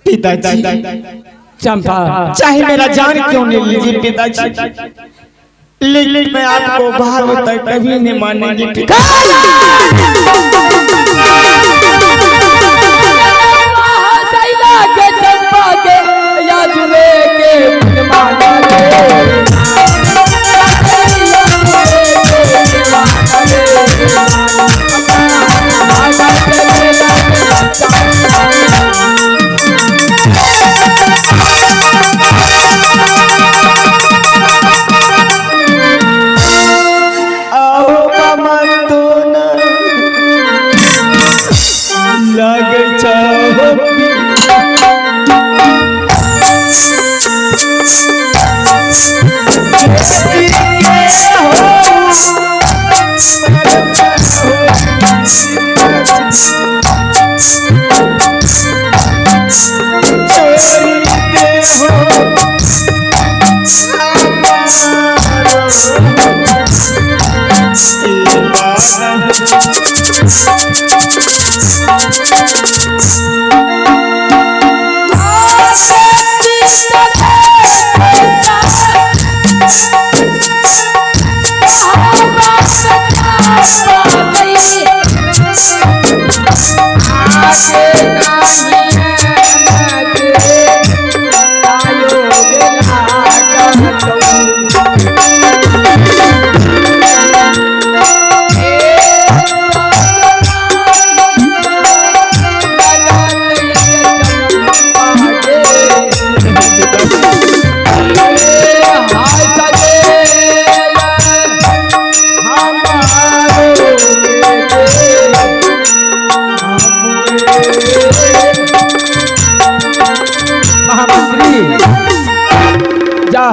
पिताजी चंपा चाहे मेरा जान क्यों नहीं लीजिए पिताजी, लेकिन मैं आपको भाव तक कभी नहीं मानेंगी पिताजी।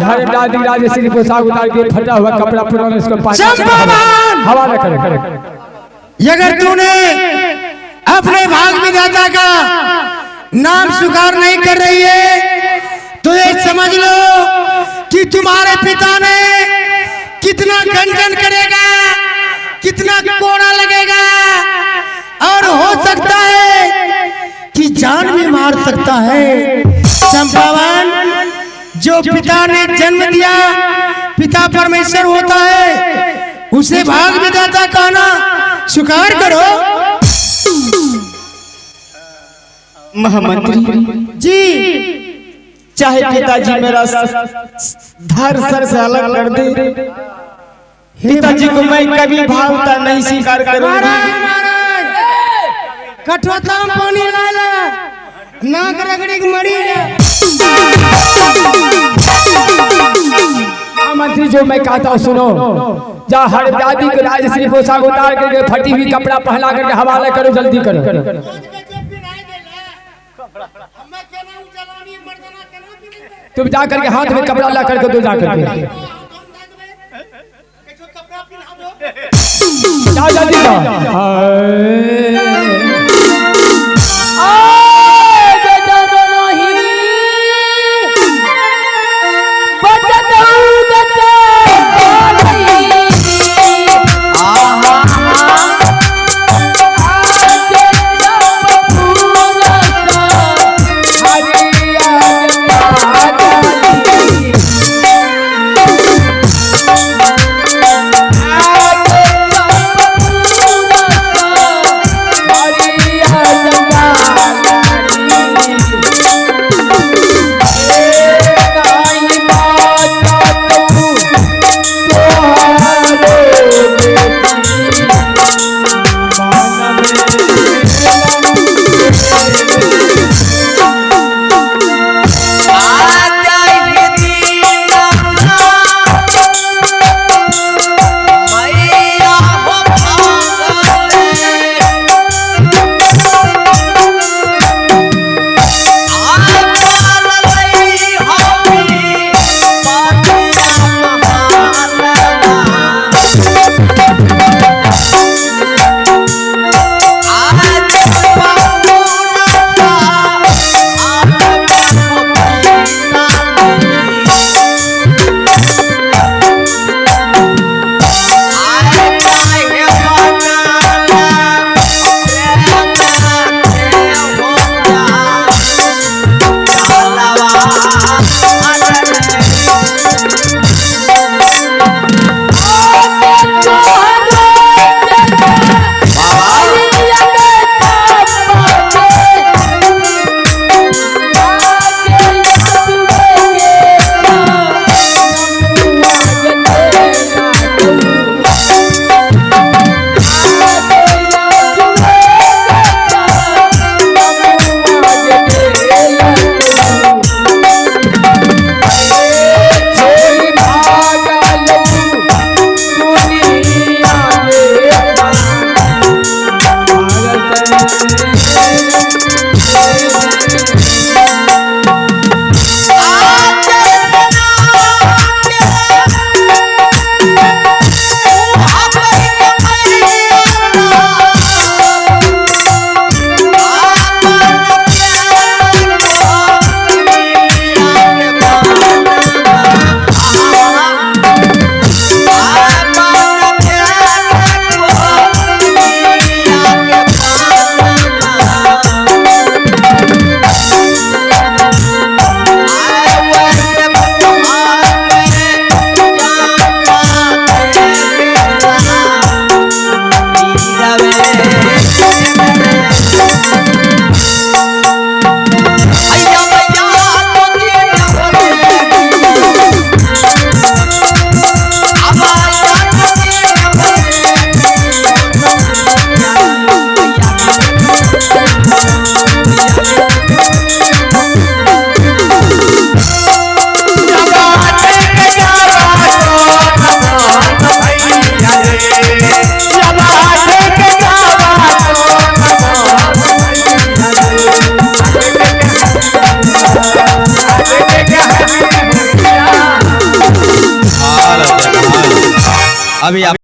हर दादी राजश्री पोशाक उतार के फटा हुआ कपड़ा पुराना इसको हवाला करे। अगर तूने अपने भाग विधाता का नाम स्वीकार नहीं कर रही है तो ये समझ लो कि तुम्हारे पिता ने कितना गंजन करेगा, कितना कोड़ा लगेगा, और हो सकता है कि जान भी मार सकता है। चंपावन, जो पिता ने जन्म दिया, पिता परमेश्वर होता है, उसे भाग विधाता कहना स्वीकार करो। महामंत्री जी, चाहे पिताजी मेरा धर सर से अलग कर दे, पिताजी को मैं कभी भावता नहीं स्वीकार करूंगा। कठोता पानी लाला नाक रगड़ी की मरी मंत्री, जो मैं कहता हूँ सुनो। जा हर दादी को राजश्री पोशाक उतार करके फटी हुई कपड़ा पहना करके हवाला करो, जल्दी करो। तुम जा करके हाथ में कपड़ा ला करके दो, जा करके जाओ जल्दी अभी आप